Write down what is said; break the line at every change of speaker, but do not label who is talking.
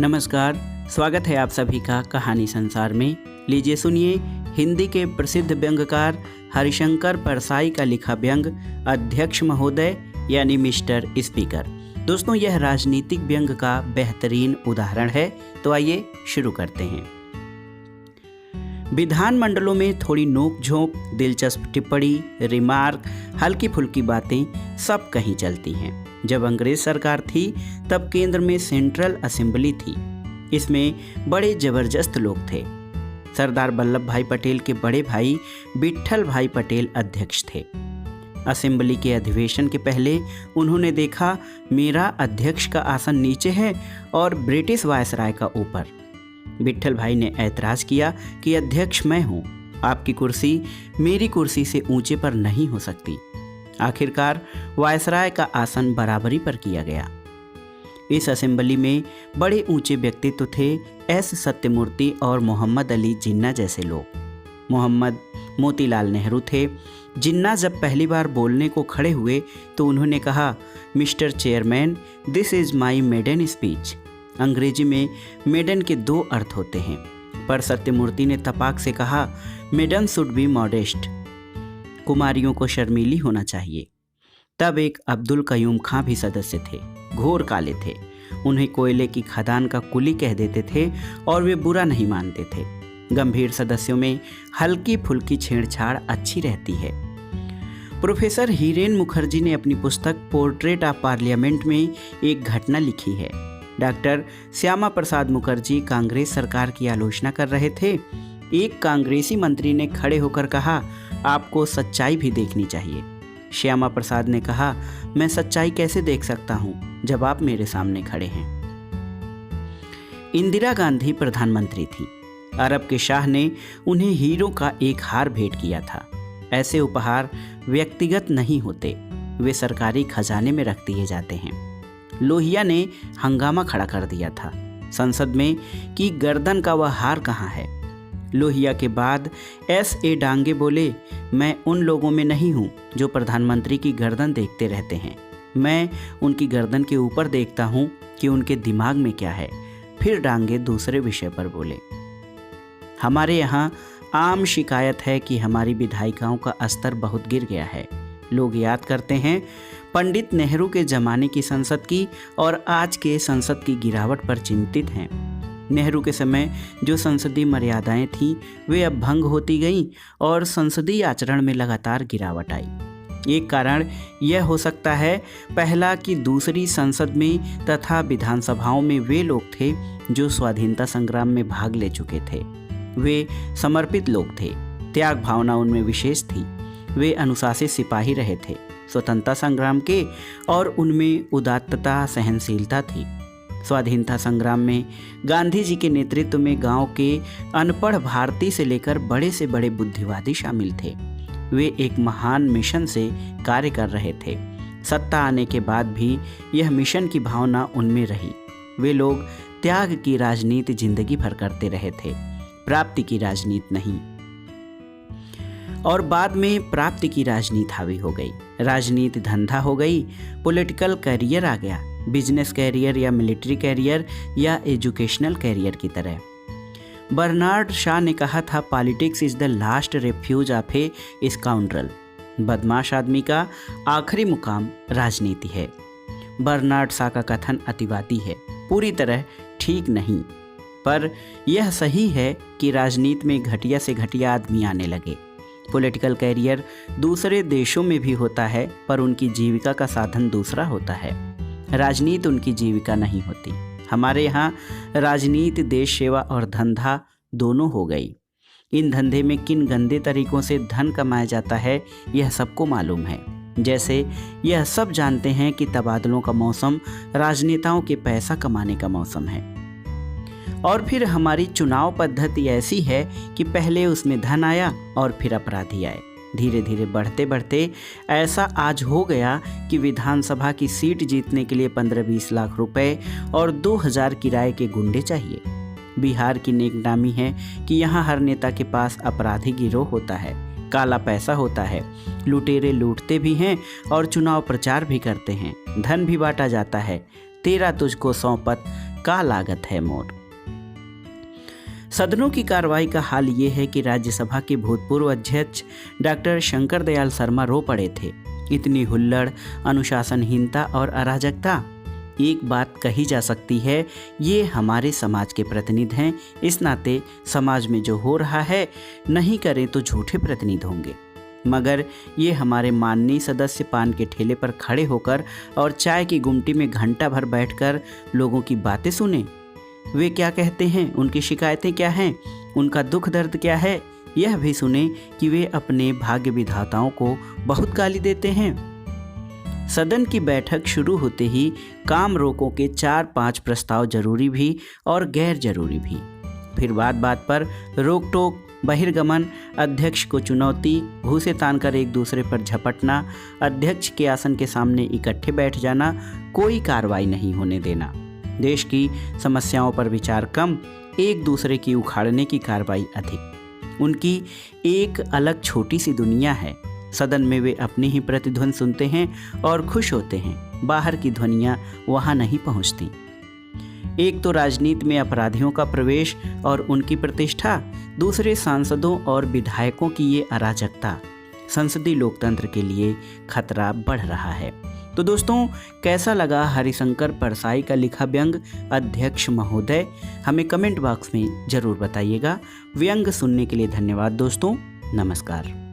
नमस्कार, स्वागत है आप सभी का कहानी संसार में। लीजिए सुनिए हिंदी के प्रसिद्ध व्यंग्यकार हरिशंकर परसाई का लिखा व्यंग अध्यक्ष महोदय यानी मिस्टर स्पीकर। दोस्तों, यह राजनीतिक व्यंग का बेहतरीन उदाहरण है। तो आइए शुरू करते हैं। विधानमंडलों में थोड़ी नोक झोंक, दिलचस्प टिप्पणी, रिमार्क, हल्की फुल्की बातें सब कहीं चलती हैं। जब अंग्रेज सरकार थी तब केंद्र में सेंट्रल असेंबली थी। इसमें बड़े जबरदस्त लोग थे। सरदार वल्लभ भाई पटेल के बड़े भाई विट्ठल भाई पटेल अध्यक्ष थे। असेंबली के अधिवेशन के पहले उन्होंने देखा मेरा अध्यक्ष का आसन नीचे है और ब्रिटिश वायसराय का ऊपर। विट्ठल भाई ने ऐतराज किया कि अध्यक्ष मैं हूँ, आपकी कुर्सी मेरी कुर्सी से ऊंचे पर नहीं हो सकती। आखिरकार वायसराय का आसन बराबरी पर किया गया। इस असेंबली में बड़े ऊंचे व्यक्तित्व थे एस सत्यमूर्ति और मोहम्मद अली जिन्ना जैसे लोग। मोहम्मद मोतीलाल नेहरू थे। जिन्ना जब पहली बार बोलने को खड़े हुए तो उन्होंने कहा, mister chairman, this is my maiden speech. अंग्रेजी में मेडन के दो अर्थ होते हैं, पर सत्यमूर्ति ने तपाक से कहा, मेडन शुड बी मॉडेस्ट। कुमारियों को शर्मीली होना चाहिए। तब एक अब्दुल कयूम खां भी सदस्य थे। घोर काले थे। उन्हें कोयले की खदान का कुली कह देते थे और वे बुरा नहीं मानते थे। गंभीर सदस्यों में हल्की फुल्की छेड़छाड़ अच्छी रहती है। प्रोफेसर हीरेन मुखर्जी ने अपनी पुस्तक पोर्ट्रेट ऑफ पार्लियामेंट में एक घटना लिखी है। डॉक्टर श्यामा प्रसाद मुखर्जी कांग्रेस सरकार की आलोचना कर रहे थे। एक कांग्रेसी मंत्री ने खड़े होकर कहा, आपको सच्चाई भी देखनी चाहिए। श्यामा प्रसाद ने कहा, मैं सच्चाई कैसे देख सकता हूं जब आप मेरे सामने खड़े हैं। इंदिरा गांधी प्रधानमंत्री थी। अरब के शाह ने उन्हें हीरो का एक हार भेंट किया था। ऐसे उपहार व्यक्तिगत नहीं होते, वे सरकारी खजाने में रख दिए जाते हैं। लोहिया ने हंगामा खड़ा कर दिया था संसद में कि गर्दन का वह हार कहाँ है। लोहिया के बाद S.A. डांगे बोले, मैं उन लोगों में नहीं हूँ जो प्रधानमंत्री की गर्दन देखते रहते हैं। मैं उनकी गर्दन के ऊपर देखता हूँ कि उनके दिमाग में क्या है। फिर डांगे दूसरे विषय पर बोले, हमारे यहाँ आम शिकायत है कि हमारी विधायिकाओं का स्तर बहुत गिर गया है। लोग याद करते हैं पंडित नेहरू के ज़माने की संसद की और आज के संसद की गिरावट पर चिंतित हैं। नेहरू के समय जो संसदीय मर्यादाएं थीं वे अब भंग होती गईं और संसदीय आचरण में लगातार गिरावट आई। एक कारण यह हो सकता है, पहला कि दूसरी संसद में तथा विधानसभाओं में वे लोग थे जो स्वाधीनता संग्राम में भाग ले चुके थे। वे समर्पित लोग थे, त्याग भावना उनमें विशेष थी। वे अनुशासित सिपाही रहे थे स्वतंत्रता संग्राम के और उनमें उदात्तता सहनशीलता थी। स्वाधीनता संग्राम में गांधी जी के नेतृत्व में गांव के अनपढ़ भारतीय से लेकर बड़े से बड़े बुद्धिवादी शामिल थे। वे एक महान मिशन से कार्य कर रहे थे। सत्ता आने के बाद भी यह मिशन की भावना उनमें रही। वे लोग त्याग की राजनीति जिंदगी भर करते रहे थे, प्राप्ति की राजनीति नहीं। और बाद में प्राप्ति की राजनीति हावी हो गई। राजनीति धंधा हो गई, पॉलिटिकल करियर आ गया, बिजनेस कैरियर या मिलिट्री कैरियर या एजुकेशनल कैरियर की तरह। बर्नार्ड शॉ ने कहा था, politics is the last refuge of A scoundrel. बदमाश आदमी का आखिरी मुकाम राजनीति है। बर्नार्ड शॉ का कथन अतिवादी है, पूरी तरह ठीक नहीं, पर यह सही है कि राजनीति में घटिया से घटिया आदमी आने लगे। पॉलिटिकल कैरियर दूसरे देशों में भी होता है, पर उनकी जीविका का साधन दूसरा होता है। राजनीति उनकी जीविका नहीं होती। हमारे यहाँ राजनीति देश सेवा और धंधा दोनों हो गई। इन धंधे में किन गंदे तरीकों से धन कमाया जाता है यह सबको मालूम है। जैसे यह सब जानते हैं कि तबादलों का मौसम राजनेताओं के पैसा कमाने का मौसम है। और फिर हमारी चुनाव पद्धति ऐसी है कि पहले उसमें धन आया और फिर अपराधी आए। धीरे धीरे बढ़ते बढ़ते ऐसा आज हो गया कि विधानसभा की सीट जीतने के लिए 15-20 लाख रुपए और 2000 किराए के गुंडे चाहिए। बिहार की नेकनामी है कि यहाँ हर नेता के पास अपराधी गिरोह होता है, काला पैसा होता है, लुटेरे लूटते भी हैं और चुनाव प्रचार भी करते हैं, धन भी बांटा जाता है, तेरा तुझको सौंपत का लागत है मोर। सदनों की कार्रवाई का हाल ये है कि राज्यसभा के भूतपूर्व अध्यक्ष डॉक्टर शंकर दयाल शर्मा रो पड़े थे। इतनी हुल्लड़, अनुशासनहीनता और अराजकता। एक बात कही जा सकती है, ये हमारे समाज के प्रतिनिधि हैं, इस नाते समाज में जो हो रहा है नहीं करें तो झूठे प्रतिनिधि होंगे। मगर ये हमारे माननीय सदस्य पान के ठेले पर खड़े होकर और चाय की गुमटी में घंटा भर बैठकर लोगों की बातें सुने। वे क्या कहते हैं, उनकी शिकायतें क्या हैं, उनका दुख दर्द क्या है, यह भी सुने कि वे अपने भाग्य विधाताओं को बहुत गाली देते हैं। सदन की बैठक शुरू होते ही काम रोको के 4-5 प्रस्ताव जरूरी भी और गैर जरूरी भी। फिर बात बात पर रोक टोक, बहिर्गमन, अध्यक्ष को चुनौती, घूंसे तानकर एक दूसरे पर झपटना, अध्यक्ष के आसन के सामने इकट्ठे बैठ जाना, कोई कार्रवाई नहीं होने देना। देश की समस्याओं पर विचार कम, एक दूसरे की उखाड़ने की कार्रवाई अधिक। उनकी एक अलग छोटी सी दुनिया है। सदन में वे अपनी ही प्रतिध्वनि सुनते हैं और खुश होते हैं। बाहर की ध्वनियाँ वहाँ नहीं पहुँचती। एक तो राजनीति में अपराधियों का प्रवेश और उनकी प्रतिष्ठा, दूसरे सांसदों और विधायकों की ये अराजकता। संसदीय लोकतंत्र के लिए खतरा बढ़ रहा है। तो दोस्तों, कैसा लगा हरिशंकर परसाई का लिखा व्यंग अध्यक्ष महोदय? हमें कमेंट बॉक्स में ज़रूर बताइएगा। व्यंग सुनने के लिए धन्यवाद दोस्तों। नमस्कार।